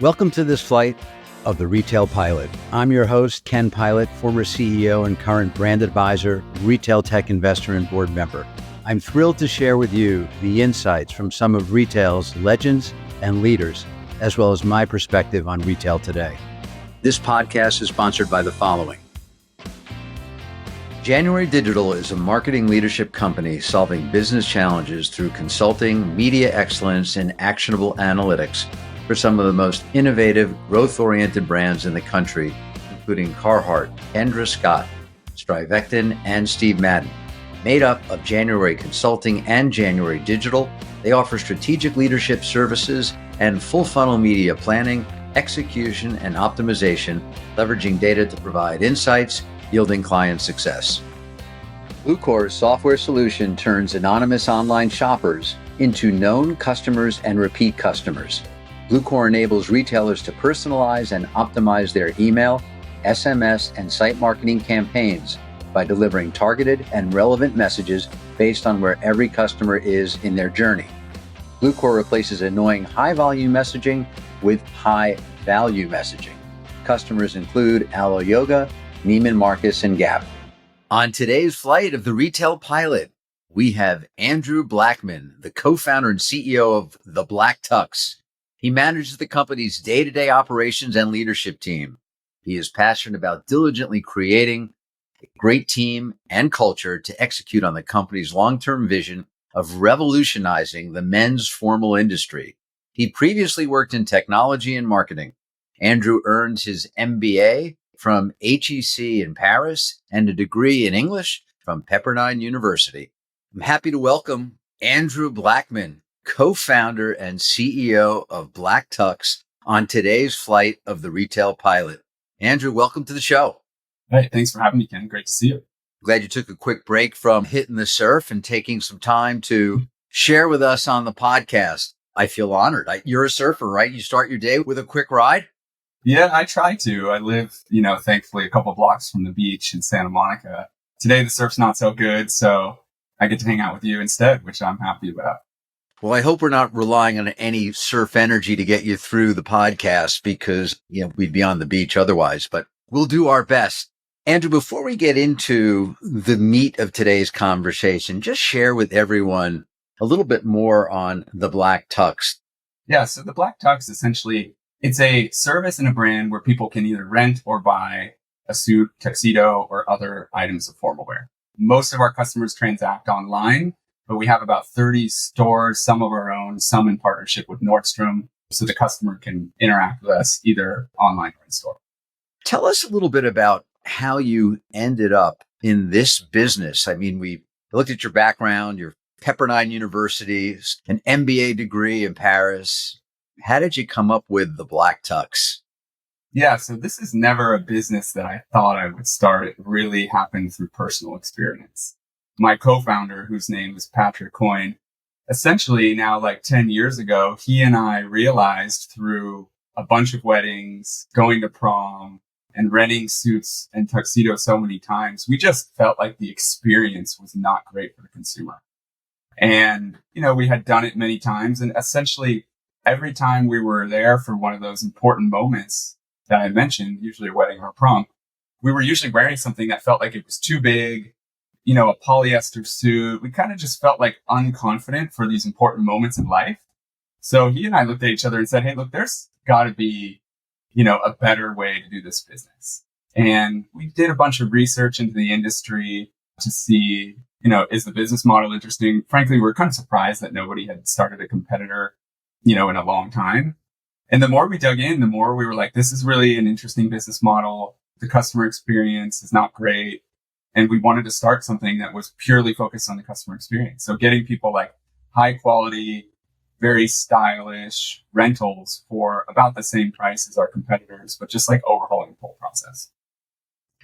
Welcome to this flight of the Retail Pilot. I'm your host, Ken Pilot, former CEO and current brand advisor, retail tech investor and board member. I'm thrilled to share with you the insights from some of retail's legends and leaders, as well as my perspective on retail today. This podcast is sponsored by the following. January Digital is a marketing leadership company solving business challenges through consulting, media excellence, and actionable analytics for some of the most innovative, growth-oriented brands in the country, including Carhartt, Kendra Scott, Strivectin, and Steve Madden. Made up of January Consulting and January Digital, they offer strategic leadership services and full-funnel media planning, execution, and optimization, leveraging data to provide insights, yielding client success. Bluecore's software solution turns anonymous online shoppers into known customers and repeat customers. Bluecore enables retailers to personalize and optimize their email, SMS, and site marketing campaigns by delivering targeted and relevant messages based on where every customer is in their journey. Bluecore replaces annoying high-volume messaging with high-value messaging. Customers include Alo Yoga, Neiman Marcus, and Gap. On today's flight of the Retail Pilot, we have Andrew Blackmon, the co-founder and CEO of The Black Tux. He manages the company's day-to-day operations and leadership team. He is passionate about diligently creating a great team and culture to execute on the company's long-term vision of revolutionizing the men's formal industry. He previously worked in technology and marketing. Andrew earned his MBA from HEC in Paris and a degree in English from Pepperdine University. I'm happy to welcome Andrew Blackmon, co-founder and CEO of Black Tux, on today's flight of the Retail Pilot. Andrew, welcome to the show. Hey, thanks for having me, Ken. Great to see you. Glad you took a quick break from hitting the surf and taking some time to share with us on the podcast. I feel honored. You're a surfer, right? You start your day with a quick ride? Yeah, I try to. I live, thankfully a couple blocks from the beach in Santa Monica. Today, the surf's not so good, so I get to hang out with you instead, which I'm happy about. Well, I hope we're not relying on any surf energy to get you through the podcast because, we'd be on the beach otherwise, but we'll do our best. Andrew, before we get into the meat of today's conversation, just share with everyone a little bit more on the Black Tux. Yeah, so the Black Tux, essentially, it's a service and a brand where people can either rent or buy a suit, tuxedo, or other items of formal wear. Most of our customers transact online, but we have about 30 stores, some of our own, some in partnership with Nordstrom, so the customer can interact with us either online or in store. Tell us a little bit about how you ended up in this business. I mean, we looked at your background, your Pepperdine University, an MBA degree in Paris. How did you come up with the Black Tux? Yeah, so this is never a business that I thought I would start. It really happened through personal experience. My co-founder, whose name is Patrick Coyne, essentially now like 10 years ago, he and I realized through a bunch of weddings, going to prom and renting suits and tuxedos so many times, we just felt like the experience was not great for the consumer. And, we had done it many times. And essentially every time we were there for one of those important moments that I mentioned, usually a wedding or a prom, we were usually wearing something that felt like it was too big, a polyester suit. We kind of just felt like unconfident for these important moments in life. So he and I looked at each other and said, hey, look, there's got to be, a better way to do this business. And we did a bunch of research into the industry to see, is the business model interesting? Frankly, we were kind of surprised that nobody had started a competitor, in a long time. And the more we dug in, the more we were like, this is really an interesting business model. The customer experience is not great. And we wanted to start something that was purely focused on the customer experience. So getting people like high quality, very stylish rentals for about the same price as our competitors, but just like overhauling the whole process.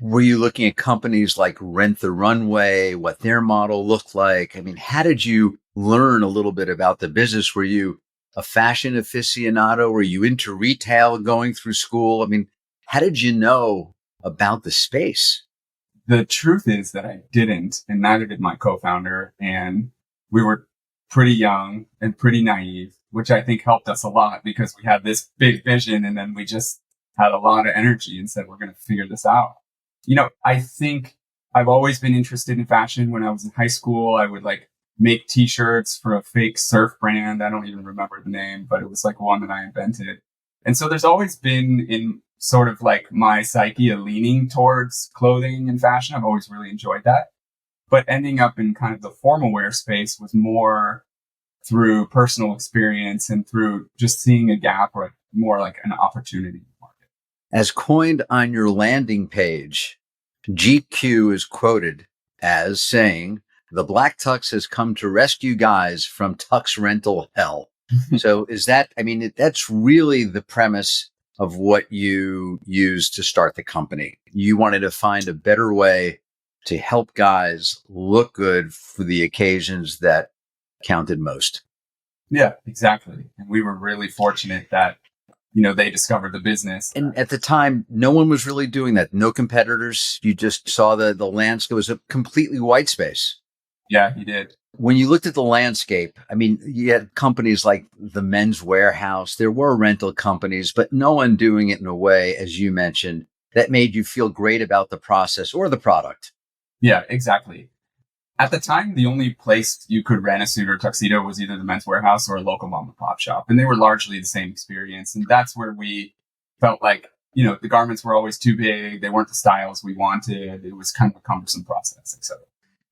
Were you looking at companies like Rent the Runway, what their model looked like? I mean, how did you learn a little bit about the business? Were you a fashion aficionado? Were you into retail going through school? I mean, how did you know about the space? The truth is that I didn't, and neither did my co-founder. And we were pretty young and pretty naive, which I think helped us a lot because we had this big vision and then we just had a lot of energy and said, we're going to figure this out. I think I've always been interested in fashion. When I was in high school, I would like make t-shirts for a fake surf brand. I don't even remember the name, but it was like one that I invented. And so there's always been in sort of like my psyche a leaning towards clothing and fashion. I've always really enjoyed that. But ending up in kind of the formal wear space was more through personal experience and through just seeing a gap or more like an opportunity in the market. As coined on your landing page, GQ is quoted as saying, "The Black Tux has come to rescue guys from tux rental hell." So that's really the premise of what you used to start the company. You wanted to find a better way to help guys look good for the occasions that counted most. Yeah, exactly. And we were really fortunate that, they discovered the business. And at the time, no one was really doing that. No competitors. You just saw the landscape was a completely white space. Yeah, you did. When you looked at the landscape, you had companies like the Men's Warehouse. There were rental companies, but no one doing it in a way, as you mentioned, that made you feel great about the process or the product. Yeah, exactly. At the time, the only place you could rent a suit or tuxedo was either the Men's Warehouse or a local mom and pop shop. And they were largely the same experience. And that's where we felt like, the garments were always too big. They weren't the styles we wanted. It was kind of a cumbersome process, etc.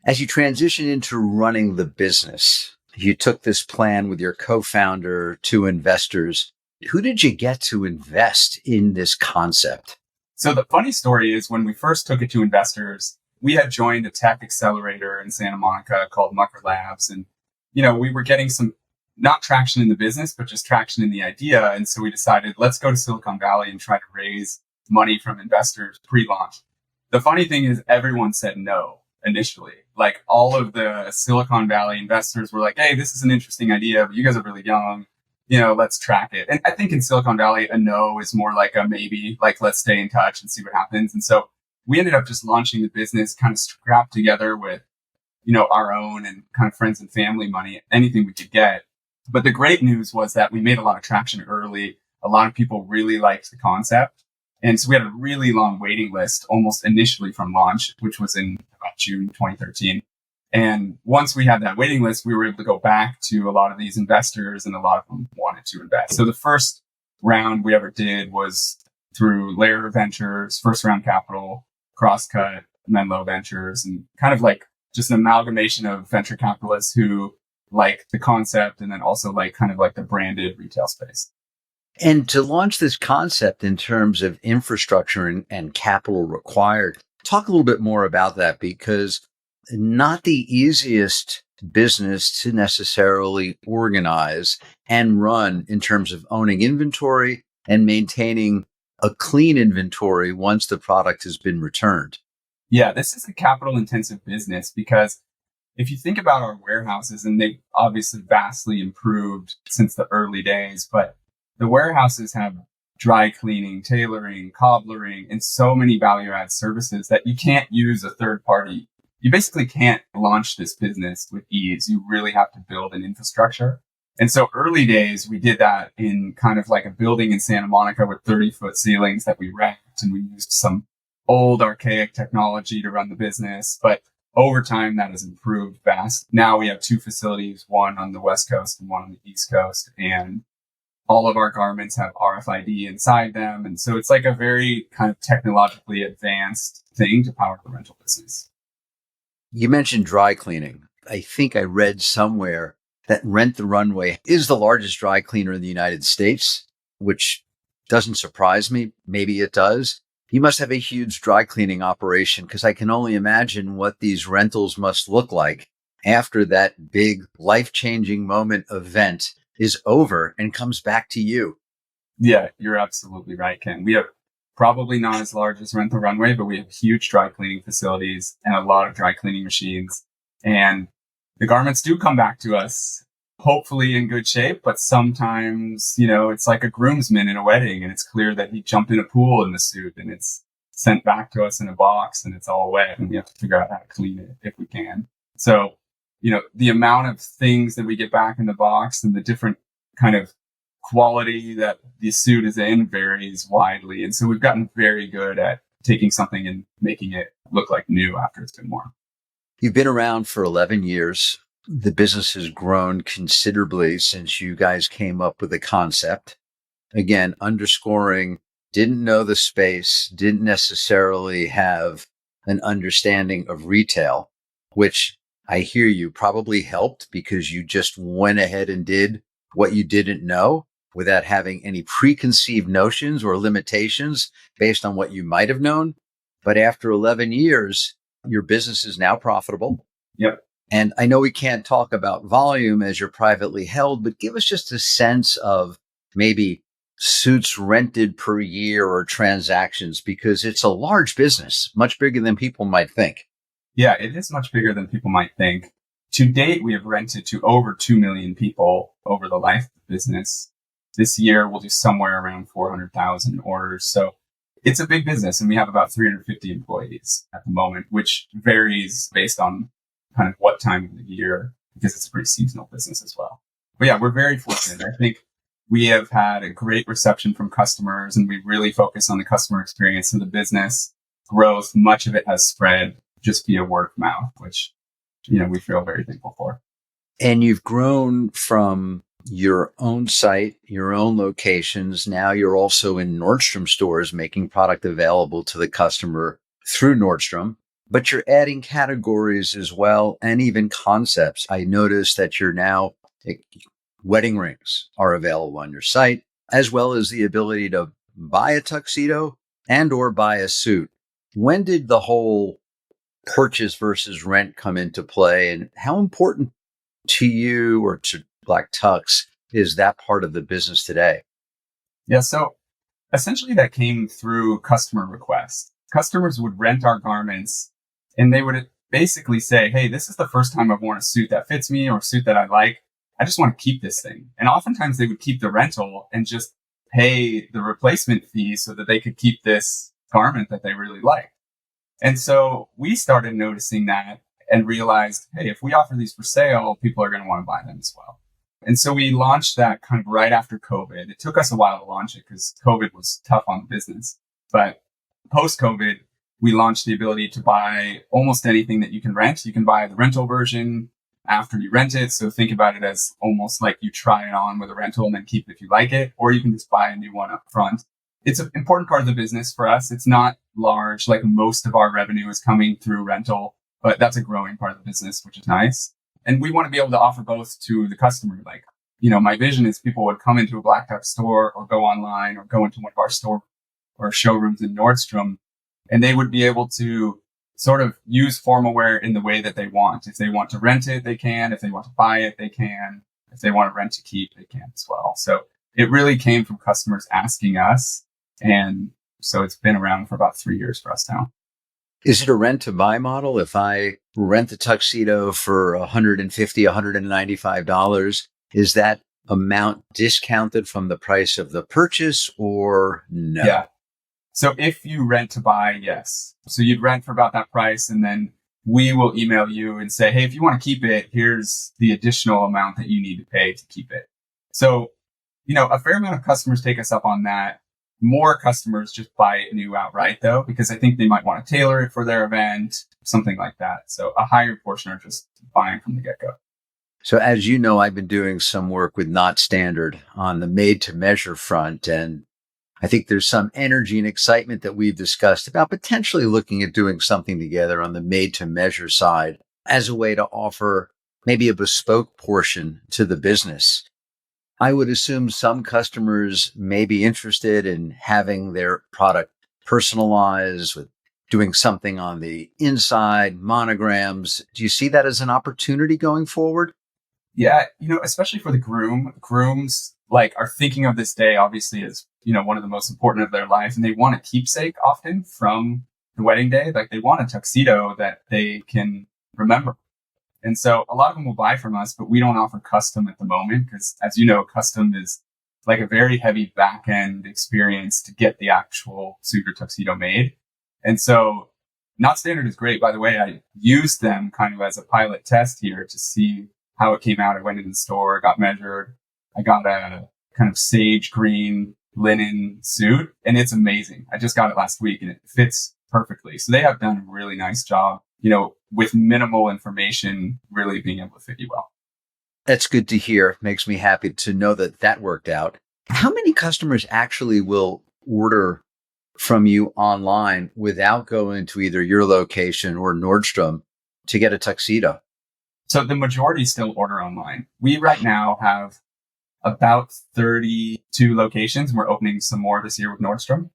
As you transition into running the business, you took this plan with your co-founder to investors. Who did you get to invest in this concept? So the funny story is when we first took it to investors, we had joined a tech accelerator in Santa Monica called Mucker Labs. And, we were getting some, not traction in the business, but just traction in the idea. And so we decided, let's go to Silicon Valley and try to raise money from investors pre-launch. The funny thing is everyone said no initially. Like all of the Silicon Valley investors were like, hey, this is an interesting idea, but you guys are really young. Let's track it. And I think in Silicon Valley, a no is more like a maybe, like let's stay in touch and see what happens. And so we ended up just launching the business kind of scrapped together with, our own and kind of friends and family money, anything we could get. But the great news was that we made a lot of traction early. A lot of people really liked the concept. And so we had a really long waiting list almost initially from launch, which was in about June 2013. And once we had that waiting list, we were able to go back to a lot of these investors and a lot of them wanted to invest. So the first round we ever did was through Layer Ventures, first round capital, Crosscut, Menlo Ventures, and kind of like just an amalgamation of venture capitalists who like the concept and then also like kind of like the branded retail space. And to launch this concept in terms of infrastructure and capital required, talk a little bit more about that, because not the easiest business to necessarily organize and run in terms of owning inventory and maintaining a clean inventory once the product has been returned. Yeah, this is a capital intensive business because if you think about our warehouses, and they've obviously vastly improved since the early days, but the warehouses have dry cleaning, tailoring, cobblering, and so many value add services that you can't use a third party. You basically can't launch this business with ease. You really have to build an infrastructure. And so early days, we did that in kind of like a building in Santa Monica with 30-foot ceilings that we wrecked, and we used some old archaic technology to run the business. But over time, that has improved fast. Now we have two facilities, one on the West Coast and one on the East Coast. And all of our garments have RFID inside them. And so it's like a very kind of technologically advanced thing to power the rental business. You mentioned dry cleaning. I think I read somewhere that Rent the Runway is the largest dry cleaner in the United States, which doesn't surprise me. Maybe it does. You must have a huge dry cleaning operation, because I can only imagine what these rentals must look like after that big life-changing moment event is over and comes back to you. Yeah, you're absolutely right, Ken. We have probably not as large as Rent the Runway, but we have huge dry cleaning facilities and a lot of dry cleaning machines. And the garments do come back to us, hopefully in good shape, but sometimes, it's like a groomsman in a wedding and it's clear that he jumped in a pool in the suit and it's sent back to us in a box and it's all wet and we have to figure out how to clean it if we can. So the amount of things that we get back in the box and the different kind of quality that the suit is in varies widely. And so we've gotten very good at taking something and making it look like new after it's been worn. You've been around for 11 years. The business has grown considerably since you guys came up with the concept. Again, underscoring, didn't know the space, didn't necessarily have an understanding of retail, which I hear you probably helped because you just went ahead and did what you didn't know without having any preconceived notions or limitations based on what you might have known. But after 11 years, your business is now profitable. Yep. And I know we can't talk about volume as you're privately held, but give us just a sense of maybe suits rented per year or transactions, because it's a large business, much bigger than people might think. Yeah, it is much bigger than people might think. To date, we have rented to over 2 million people over the life of the business. This year, we'll do somewhere around 400,000 orders. So it's a big business, and we have about 350 employees at the moment, which varies based on kind of what time of the year, because it's a pretty seasonal business as well. But yeah, we're very fortunate. I think we have had a great reception from customers, and we really focus on the customer experience of the business growth. Much of it has spread just via word of mouth, which, we feel very thankful for. And you've grown from your own site, your own locations. Now you're also in Nordstrom stores, making product available to the customer through Nordstrom, but you're adding categories as well, and even concepts. I noticed that you're now wedding rings are available on your site, as well as the ability to buy a tuxedo and or buy a suit. When did the whole purchase versus rent come into play, and how important to you or to Black Tux is that part of the business today? Yeah, so essentially that came through customer requests. Customers would rent our garments and they would basically say, hey, this is the first time I've worn a suit that fits me or a suit that I like. I just want to keep this thing. And oftentimes they would keep the rental and just pay the replacement fee so that they could keep this garment that they really like. And so we started noticing that and realized, hey, if we offer these for sale, people are going to want to buy them as well. And so we launched that kind of right after COVID. It took us a while to launch it because COVID was tough on the business. But post-COVID, we launched the ability to buy almost anything that you can rent. You can buy the rental version after you rent it. So think about it as almost like you try it on with a rental and then keep it if you like it, or you can just buy a new one up front. It's an important part of the business for us. It's not large, like most of our revenue is coming through rental, but that's a growing part of the business, which is nice. And we want to be able to offer both to the customer. Like, my vision is people would come into a Black Tux store or go online or go into one of our store or showrooms in Nordstrom, and they would be able to sort of use formal wear in the way that they want. If they want to rent it, they can. If they want to buy it, they can. If they want to rent to keep, they can as well. So it really came from customers asking us. And so it's been around for about 3 years for us now. Is it a rent to buy model? If I rent the tuxedo for $150, $195, is that amount discounted from the price of the purchase or no? Yeah. So if you rent to buy, yes. So you'd rent for about that price, and then we will email you and say, hey, if you want to keep it, here's the additional amount that you need to pay to keep it. So, a fair amount of customers take us up on that. More customers just buy it new outright, though, because I think they might want to tailor it for their event, something like that. So a higher portion are just buying from the get-go. So as you know, I've been doing some work with Not Standard on the made-to-measure front, and I think there's some energy and excitement that we've discussed about potentially looking at doing something together on the made-to-measure side as a way to offer maybe a bespoke portion to the business. I would assume some customers may be interested in having their product personalized with doing something on the inside, monograms. Do you see that as an opportunity going forward? Yeah, especially for the grooms are thinking of this day obviously as, one of the most important of their life, and they want a keepsake often from the wedding day. Like they want a tuxedo that they can remember. And so a lot of them will buy from us, but we don't offer custom at the moment because, as you know, custom is like a very heavy back end experience to get the actual suit or tuxedo made. And so Not standard is great. By the way, I used them kind of as a pilot test here to see how it came out. I went into the store, got measured. I got a kind of sage green linen suit, and it's amazing. I just got it last week and it fits perfectly. So they have done a really nice job, with minimal information, really being able to fit you well. That's good to hear. Makes me happy to know that worked out. How many customers actually will order from you online without going to either your location or Nordstrom to get a tuxedo? So the majority still order online. We right now have about 32 locations. We're opening some more this year with Nordstrom,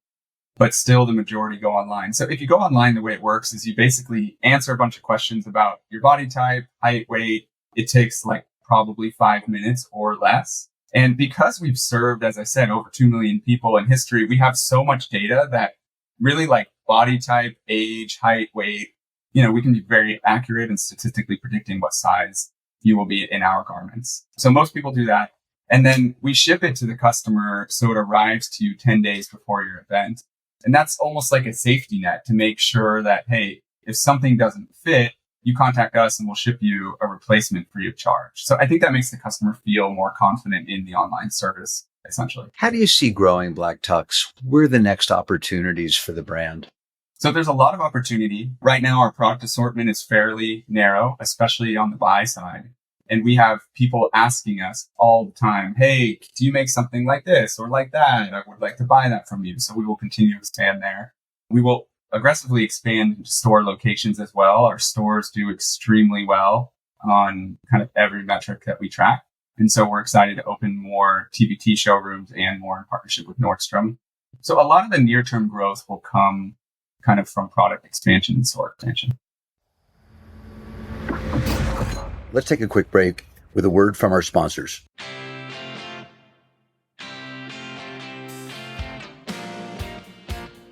but still the majority go online. So if you go online, the way it works is you basically answer a bunch of questions about your body type, height, weight. It takes probably 5 minutes or less. And because we've served, as I said, over 2 million people in history, we have so much data that really body type, age, height, weight, we can be very accurate in statistically predicting what size you will be in our garments. So most people do that. And then we ship it to the customer so it arrives to you 10 days before your event. And that's almost like a safety net to make sure that, hey, if something doesn't fit, you contact us and we'll ship you a replacement free of charge. So I think that makes the customer feel more confident in the online service, essentially. How do you see growing Black Tux? Where are the next opportunities for the brand? So there's a lot of opportunity. Right now, our product assortment is fairly narrow, especially on the buy side. And we have people asking us all the time, hey, do you make something like this or like that? I would like to buy that from you. So we will continue to expand there. We will aggressively expand into store locations as well. Our stores do extremely well on kind of every metric that we track. And so we're excited to open more TBT showrooms and more in partnership with Nordstrom. So a lot of the near-term growth will come kind of from product expansion and store expansion. Let's take a quick break with a word from our sponsors.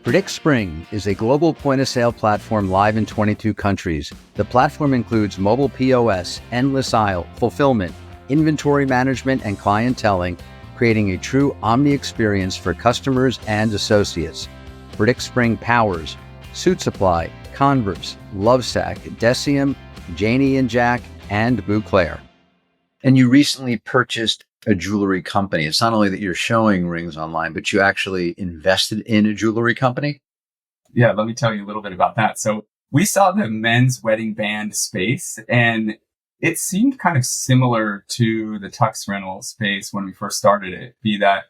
Predict Spring is a global point-of-sale platform live in 22 countries. The platform includes mobile POS, endless aisle, fulfillment, inventory management, and clienteling, creating a true omni experience for customers and associates. Predict Spring powers Suit Supply, Converse, Lovesac, Decium, Janie and Jack, and Bouclair. And you recently purchased a jewelry company. It's not only that you're showing rings online, but you actually invested in a jewelry company. Yeah, let me tell you a little bit about that. So we saw the men's wedding band space, and it seemed kind of similar to the tux rental space when we first started it. Be that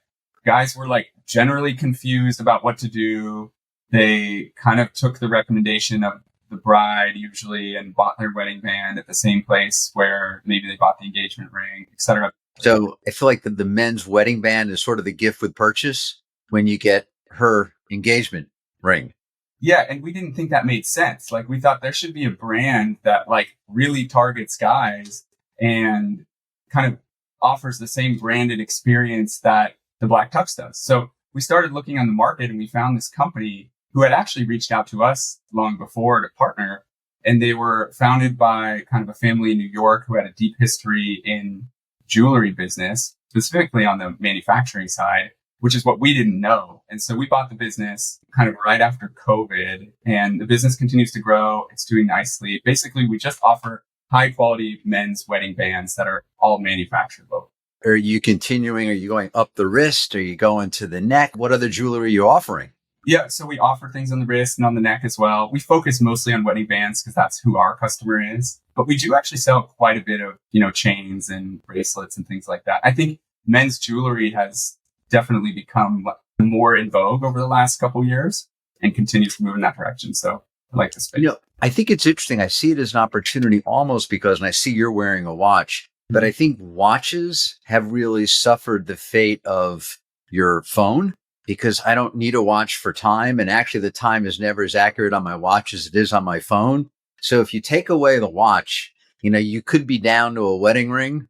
guys were generally confused about what to do. They kind of took the recommendation of the bride usually and bought their wedding band at the same place where maybe they bought the engagement ring, etc. So I feel like the men's wedding band is sort of the gift with purchase when you get her engagement ring. Yeah. And we didn't think that made sense. We thought there should be a brand that really targets guys and kind of offers the same branded experience that the Black Tux does. So we started looking on the market and we found this company who had actually reached out to us long before to partner. And they were founded by kind of a family in New York who had a deep history in jewelry business, specifically on the manufacturing side, which is what we didn't know. And so we bought the business kind of right after COVID, and the business continues to grow. It's doing nicely. Basically, we just offer high quality men's wedding bands that are all manufactured locally. Are you continuing? Are you going up the wrist? Are you going to the neck? What other jewelry are you offering? Yeah, so we offer things on the wrist and on the neck as well. We focus mostly on wedding bands because that's who our customer is. But we do actually sell quite a bit of, chains and bracelets and things like that. I think men's jewelry has definitely become more in vogue over the last couple of years and continues to move in that direction. So I like this space. I think it's interesting. I see it as an opportunity almost because, and I see you're wearing a watch, but I think watches have really suffered the fate of your phone. Because I don't need a watch for time. And actually the time is never as accurate on my watch as it is on my phone. So if you take away the watch, you could be down to a wedding ring,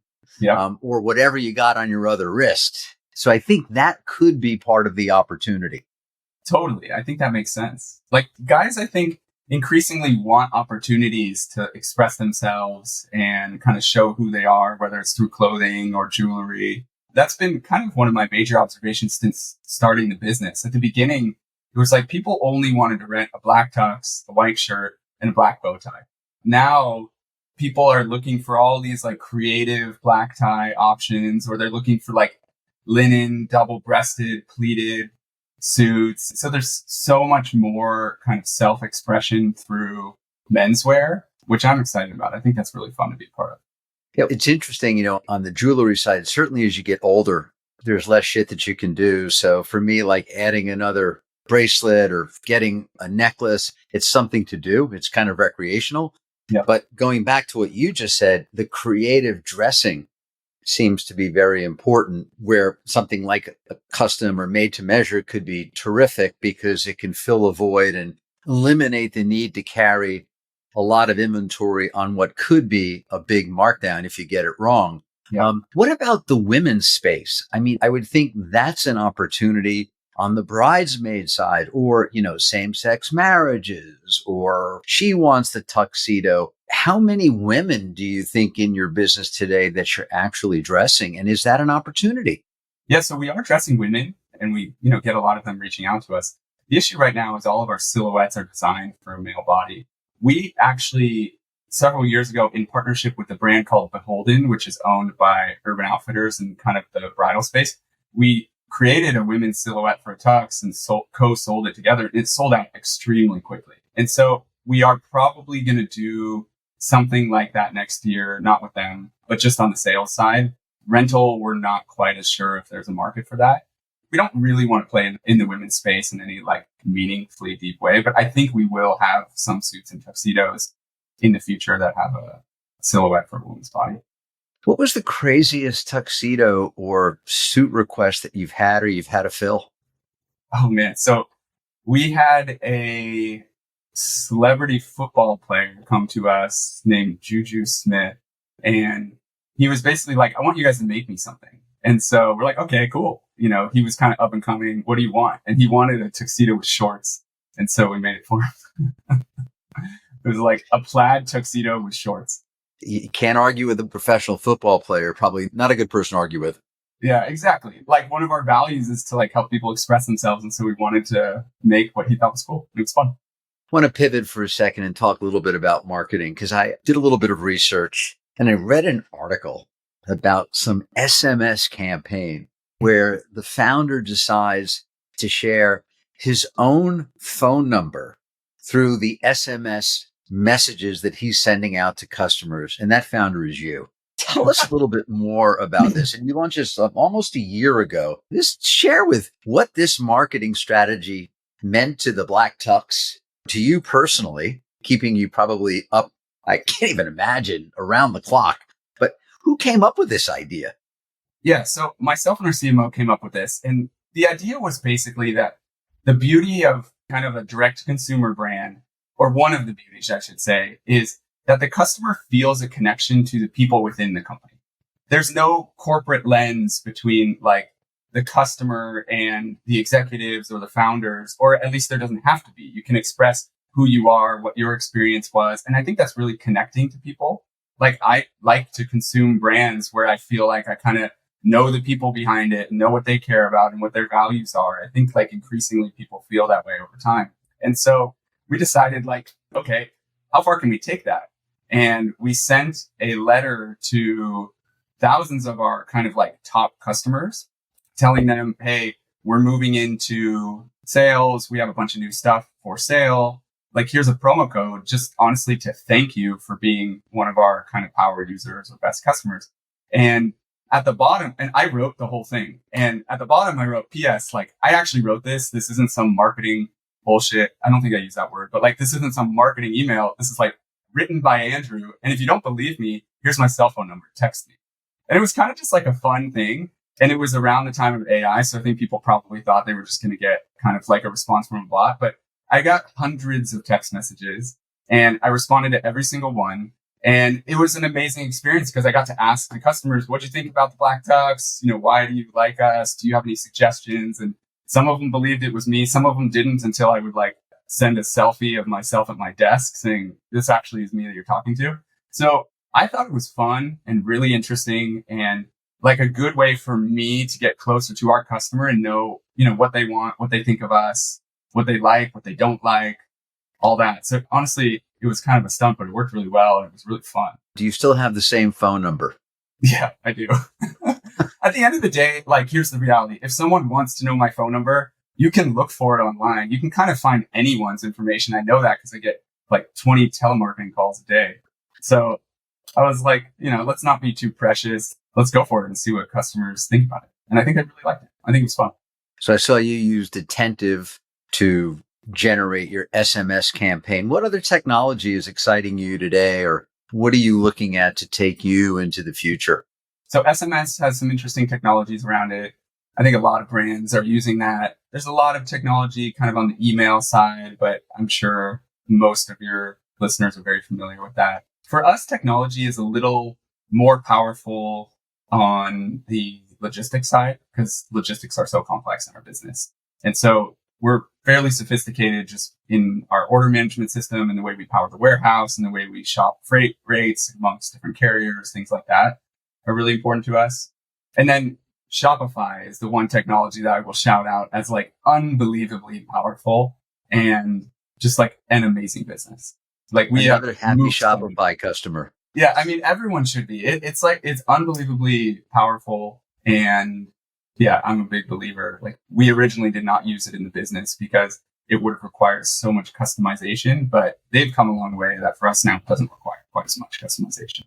or whatever you got on your other wrist. So I think that could be part of the opportunity. Totally. I think that makes sense. Guys, I think increasingly want opportunities to express themselves and kind of show who they are, whether it's through clothing or jewelry. That's been kind of one of my major observations since starting the business. At the beginning, it was like people only wanted to rent a black tux, a white shirt, and a black bow tie. Now people are looking for all these like creative black tie options, or they're looking for like linen, double breasted, pleated suits. So there's so much more kind of self-expression through menswear, which I'm excited about. I think that's really fun to be a part of. Yeah, it's interesting, on the jewelry side, certainly as you get older, there's less shit that you can do. So for me, like adding another bracelet or getting a necklace, it's something to do. It's kind of recreational. Yeah. But going back to what you just said, the creative dressing seems to be very important, where something like a custom or made to measure could be terrific because it can fill a void and eliminate the need to carry a lot of inventory on what could be a big markdown if you get it wrong. Yeah. What about the women's space? I mean, I would think that's an opportunity on the bridesmaid side, or, same-sex marriages, or she wants the tuxedo. How many women do you think in your business today that you're actually dressing? And is that an opportunity? Yeah, so we are dressing women, and we, get a lot of them reaching out to us. The issue right now is all of our silhouettes are designed for a male body. We actually, several years ago, in partnership with a brand called Beholden, which is owned by Urban Outfitters and kind of the bridal space, we created a women's silhouette for a tux and co-sold it together. It sold out extremely quickly. And so we are probably going to do something like that next year, not with them, but just on the sales side. Rental, we're not quite as sure if there's a market for that. We don't really want to play in the women's space in any like meaningfully deep way, but I think we will have some suits and tuxedos in the future that have a silhouette for a woman's body. What was the craziest tuxedo or suit request that you've had or you've had to fill? Oh man. So we had a celebrity football player come to us named Juju Smith. And he was basically like, I want you guys to make me something. And so we're like, okay, cool. He was kind of up and coming. What do you want? And he wanted a tuxedo with shorts. And so we made it for him. It was like a plaid tuxedo with shorts. You can't argue with a professional football player. Probably not a good person to argue with. Yeah, exactly. Like one of our values is to like help people express themselves. And so we wanted to make what he thought was cool. It was fun. I want to pivot for a second and talk a little bit about marketing, because I did a little bit of research and I read an article about some SMS campaign where the founder decides to share his own phone number through the SMS messages that he's sending out to customers. And that founder is you. Tell us a little bit more about this. And you launched this almost a year ago. Just share with what this marketing strategy meant to the Black Tux, to you personally, keeping you probably up, I can't even imagine, around the clock. But who came up with this idea? Yeah, so myself and our CMO came up with this. And the idea was basically that the beauty of kind of a direct consumer brand, or one of the beauties, I should say, is that the customer feels a connection to the people within the company. There's no corporate lens between like the customer and the executives or the founders, or at least there doesn't have to be. You can express who you are, what your experience was. And I think that's really connecting to people. Like I like to consume brands where I feel like I kind of know the people behind it, know what they care about and what their values are. I think like increasingly people feel that way over time. And so we decided like, okay, how far can we take that? And we sent a letter to thousands of our kind of like top customers telling them, hey, we're moving into sales. We have a bunch of new stuff for sale. Like, here's a promo code, just honestly to thank you for being one of our kind of power users or best customers. And at the bottom, and I wrote the whole thing. And at the bottom, I wrote, P.S. Like, I actually wrote this. This isn't some marketing bullshit. I don't think I use that word, but like, this isn't some marketing email. This is like written by Andrew. And if you don't believe me, here's my cell phone number. Text me. And it was kind of just like a fun thing. And it was around the time of AI. So I think people probably thought they were just going to get kind of like a response from a bot. But I got hundreds of text messages and I responded to every single one. And it was an amazing experience because I got to ask the customers, what do you think about the Black Tux? You know, why do you like us? Do you have any suggestions? And some of them believed it was me. Some of them didn't until I would like send a selfie of myself at my desk saying, this actually is me that you're talking to. So I thought it was fun and really interesting and like a good way for me to get closer to our customer and know, you know, what they want, what they think of us. what they like, what they don't like, all that. So honestly, it was kind of a stunt, but it worked really well and it was really fun. Do you still have the same phone number? Yeah, I do. At the end of the day, like, here's the reality. If someone wants to know my phone number, you can look for it online. You can kind of find anyone's information. I know that because I get like 20 telemarketing calls a day. So I was like, let's not be too precious. Let's go for it and see what customers think about it. And I think I really liked it. I think it was fun. So I saw you used Attentive to generate your SMS campaign. What other technology is exciting you today, or what are you looking at to take you into the future? So SMS has some interesting technologies around it. I think a lot of brands are using that. There's a lot of technology kind of on the email side, but I'm sure most of your listeners are very familiar with that. For us, technology is a little more powerful on the logistics side because logistics are so complex in our business. And so we're fairly sophisticated just in our order management system and the way we power the warehouse and the way we shop freight rates amongst different carriers, things like that are really important to us. And then Shopify is the one technology that I will shout out as like unbelievably powerful and just like an amazing business. Like we Another have happy Shopify customer. Yeah, I mean, everyone should be. It's unbelievably powerful. And yeah, I'm a big believer. Like, we originally did not use it in the business because it would have required so much customization, but they've come a long way that for us now doesn't require quite as much customization.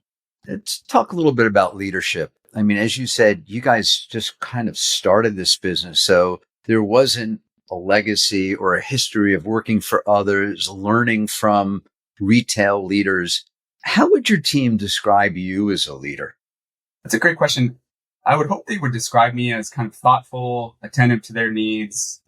Let's talk a little bit about leadership. I mean, as you said, you guys just kind of started this business. So there wasn't a legacy or a history of working for others, learning from retail leaders. How would your team describe you as a leader? That's a great question. I would hope they would describe me as kind of thoughtful, attentive to their needs,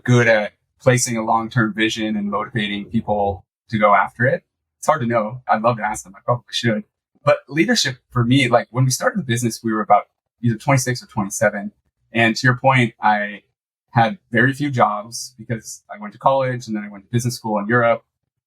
good at placing a long-term vision and motivating people to go after it. It's hard to know. I'd love to ask them. I probably should. But leadership for me, like when we started the business, we were about either 26 or 27. And to your point, I had very few jobs because I went to college and then I went to business school in Europe.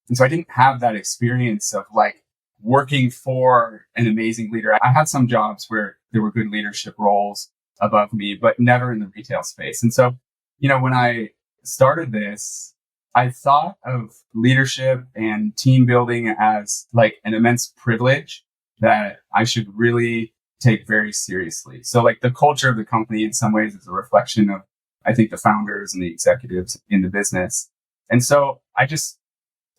And so I didn't have that experience of like working for an amazing leader. I had some jobs where there were good leadership roles above me, but never in the retail space. And so, when I started this, I thought of leadership and team building as like an immense privilege that I should really take very seriously. So like the culture of the company in some ways is a reflection of, I think, the founders and the executives in the business. And so I just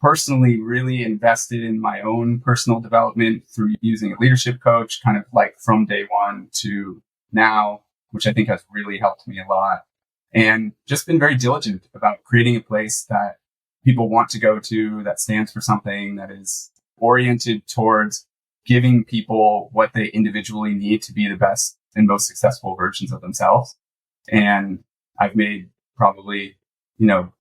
personally really invested in my own personal development through using a leadership coach, kind of like from day one to now, which I think has really helped me a lot. And just been very diligent about creating a place that people want to go to, that stands for something, that is oriented towards giving people what they individually need to be the best and most successful versions of themselves. And I've made probably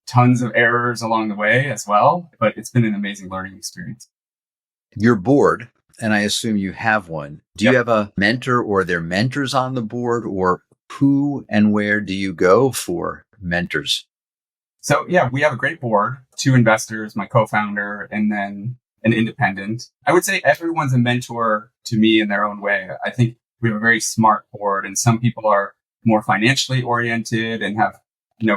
tons of errors along the way as well, but it's been an amazing learning experience. Your board, and I assume you have one. Do Yep. you have a mentor or their mentors on the board, or who and where do you go for mentors? So yeah, we have a great board, 2 investors, my co-founder, and then an independent. I would say everyone's a mentor to me in their own way. I think we have a very smart board, and some people are more financially oriented and have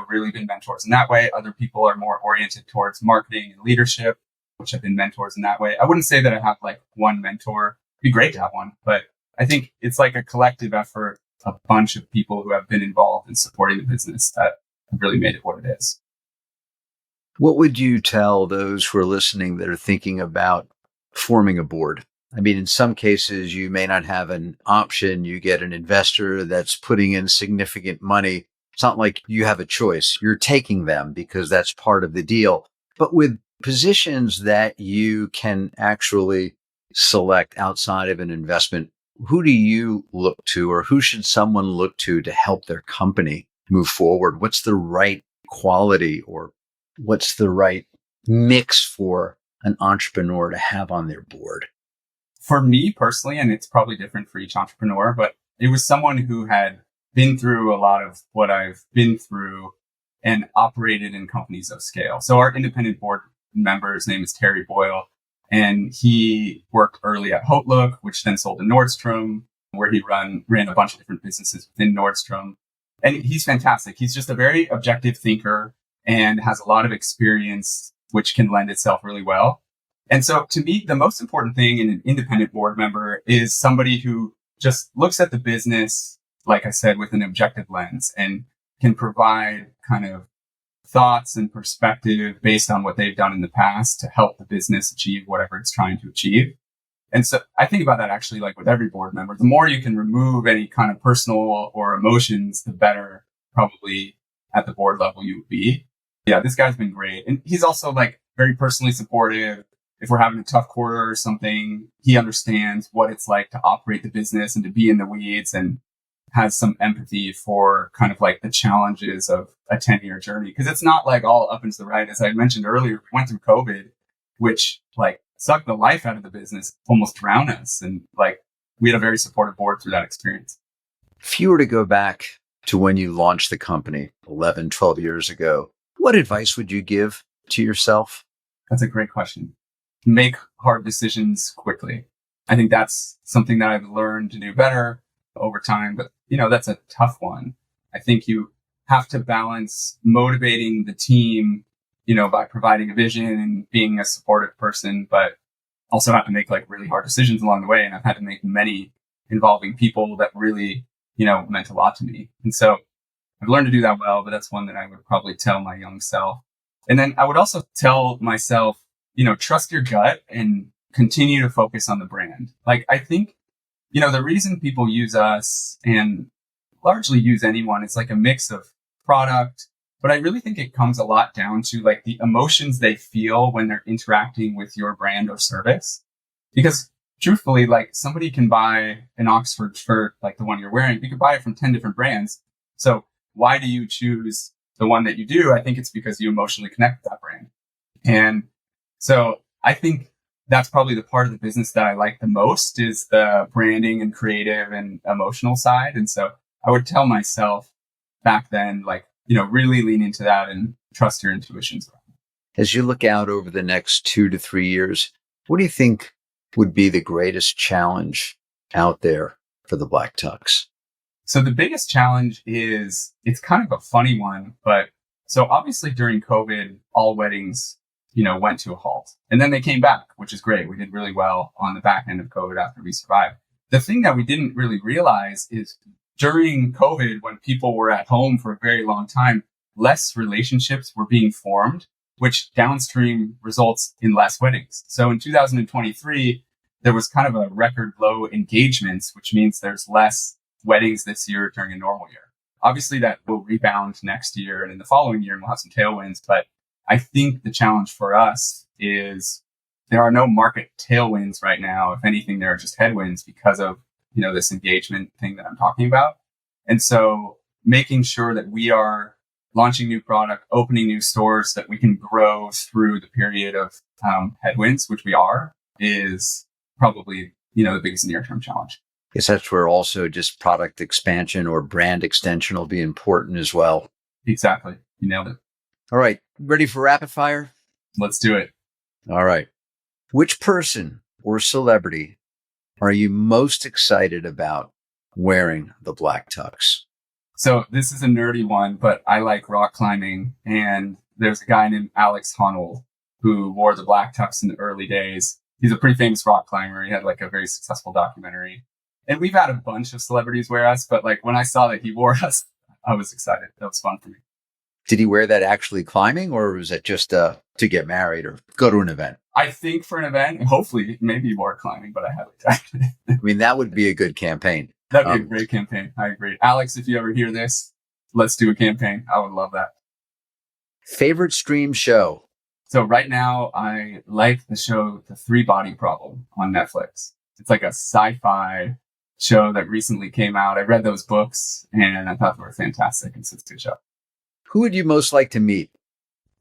really been mentors in that way. Other people are more oriented towards marketing and leadership, which have been mentors in that way. I wouldn't say that I have like one mentor. It'd be great to have one, but I think it's like a collective effort, a bunch of people who have been involved in supporting the business that have really made it what it is. What would you tell those who are listening that are thinking about forming a board? I mean, in some cases, you may not have an option. You get an investor that's putting in significant money. It's not like you have a choice. You're taking them because that's part of the deal. But with positions that you can actually select outside of an investment, who do you look to, or who should someone look to help their company move forward? What's the right quality, or what's the right mix for an entrepreneur to have on their board? For me personally, and it's probably different for each entrepreneur, but it was someone who had been through a lot of what I've been through and operated in companies of scale. So our independent board member, his name is Terry Boyle, and he worked early at Outlook, which then sold to Nordstrom, where he ran a bunch of different businesses within Nordstrom. And he's fantastic. He's just a very objective thinker. and has a lot of experience, which can lend itself really well. And so to me, the most important thing in an independent board member is somebody who just looks at the business, like I said, with an objective lens and can provide kind of thoughts and perspective based on what they've done in the past to help the business achieve whatever it's trying to achieve. And so I think about that actually like with every board member. The more you can remove any kind of personal or emotions, the better probably at the board level you would be. Yeah, this guy's been great. And he's also like very personally supportive. If we're having a tough quarter or something, he understands what it's like to operate the business and to be in the weeds, and has some empathy for kind of like the challenges of a 10-year journey. Because it's not like all up and to the right. As I mentioned earlier, we went through COVID, which like sucked the life out of the business, almost drowned us. And like we had a very supportive board through that experience. If you were to go back to when you launched the company 11, 12 years ago, what advice would you give to yourself? That's a great question. Make hard decisions quickly. I think that's something that I've learned to do better over time, but that's a tough one. I think you have to balance motivating the team, by providing a vision and being a supportive person, but also have to make like really hard decisions along the way. And I've had to make many involving people that really, meant a lot to me. And so I've learned to do that well, but that's one that I would probably tell my young self. And then I would also tell myself, trust your gut and continue to focus on the brand. Like, I think, the reason people use us and largely use anyone, it's like a mix of product, but I really think it comes a lot down to like the emotions they feel when they're interacting with your brand or service. Because truthfully, like somebody can buy an Oxford shirt, like the one you're wearing, you could buy it from 10 different brands. So why do you choose the one that you do? I think it's because you emotionally connect with that brand. And so I think that's probably the part of the business that I like the most, is the branding and creative and emotional side. And so I would tell myself back then, like, really lean into that and trust your intuitions. As you look out over the next 2 to 3 years, what do you think would be the greatest challenge out there for the Black Tux? So the biggest challenge is, it's kind of a funny one, but so obviously during COVID, all weddings, went to a halt, and then they came back, which is great. We did really well on the back end of COVID after we survived. The thing that we didn't really realize is during COVID, when people were at home for a very long time, less relationships were being formed, which downstream results in less weddings. So in 2023, there was kind of a record low engagements, which means there's less weddings this year during a normal year. Obviously, that will rebound next year and in the following year, and we'll have some tailwinds. But I think the challenge for us is there are no market tailwinds right now. If anything, there are just headwinds because of, this engagement thing that I'm talking about. And so making sure that we are launching new product, opening new stores, that we can grow through the period of headwinds, which we are, is probably, the biggest near-term challenge. I guess that's where also just product expansion or brand extension will be important as well. Exactly. You nailed it. All right. Ready for rapid fire? Let's do it. All right. Which person or celebrity are you most excited about wearing the Black Tux? So this is a nerdy one, but I like rock climbing. And there's a guy named Alex Honnold who wore the Black Tux in the early days. He's a pretty famous rock climber. He had like a very successful documentary. And we've had a bunch of celebrities wear us, but like when I saw that he wore us, I was excited. That was fun for me. Did he wear that actually climbing, or was it just to get married or go to an event? I think for an event, and hopefully maybe he wore climbing, but I haven't doubt it. I mean, that would be a good campaign. That'd be a great campaign. I agree. Alex, if you ever hear this, let's do a campaign. I would love that. Favorite stream show? So right now, I like the show The Three Body Problem on Netflix. It's like a sci-fi show that recently came out. I read those books and I thought they were fantastic. It's a good show. Who would you most like to meet?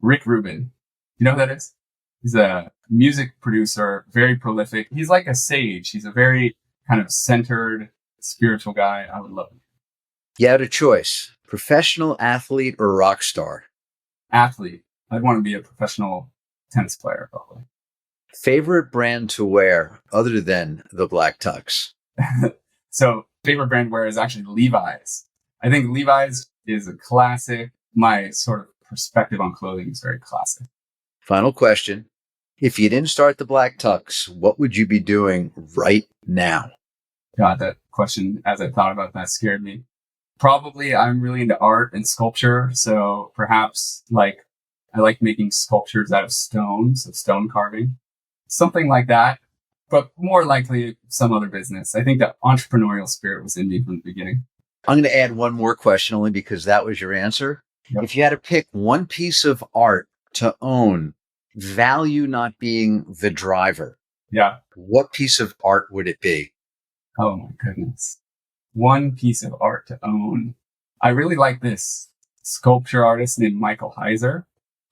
Rick Rubin. You know who that is? He's a music producer, very prolific. He's like a sage. He's a very kind of centered, spiritual guy. I would love him. You had a choice: professional athlete or rock star? Athlete. I'd want to be a professional tennis player, probably. Favorite brand to wear other than the Black Tux? So favorite brand wear is actually Levi's. I think Levi's is a classic. My sort of perspective on clothing is very classic. Final question. If you didn't start the Black Tux, what would you be doing right now? God, that question, as I thought about that, scared me. Probably I'm really into art and sculpture. So perhaps I like making sculptures out of stone, so stone carving, something like that. But more likely some other business. I think the entrepreneurial spirit was in me from the beginning. I'm going to add one more question only because that was your answer. Yep. If you had to pick one piece of art to own, value not being the driver, what piece of art would it be? Oh my goodness. One piece of art to own. I really like this sculpture artist named Michael Heiser,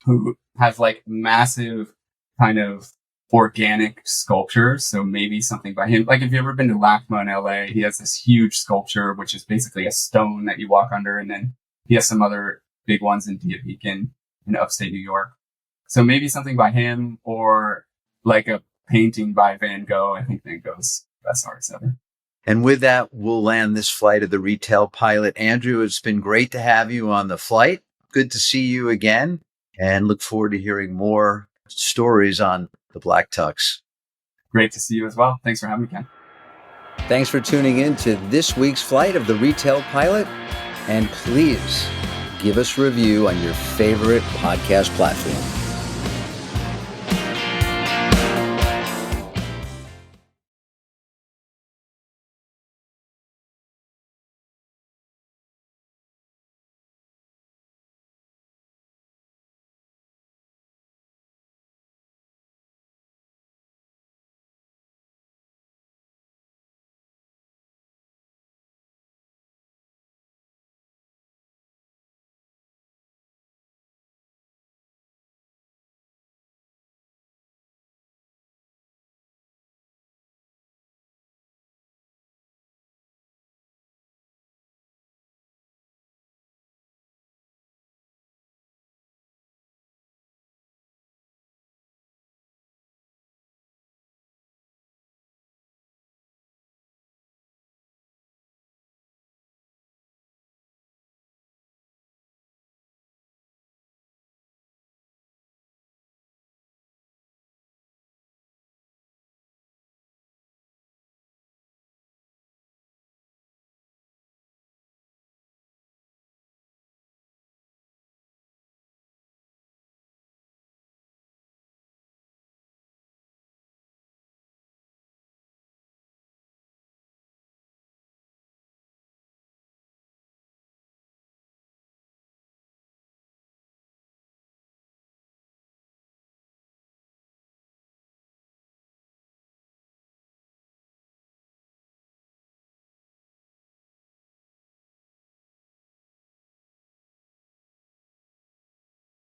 who has like massive kind of organic sculptures. So maybe something by him. Like if you've ever been to LACMA in LA, he has this huge sculpture, which is basically a stone that you walk under. And then he has some other big ones in Dia Beacon in upstate New York. So maybe something by him or like a painting by Van Gogh. I think Van Gogh's the best artist ever. And with that, we'll land this flight of the Retail Pilot. Andrew, it's been great to have you on the flight. Good to see you again, and look forward to hearing more stories on the Black Tux. Great to see you as well. Thanks for having me, Ken. Thanks for tuning in to this week's flight of the Retail Pilot. And please give us a review on your favorite podcast platform.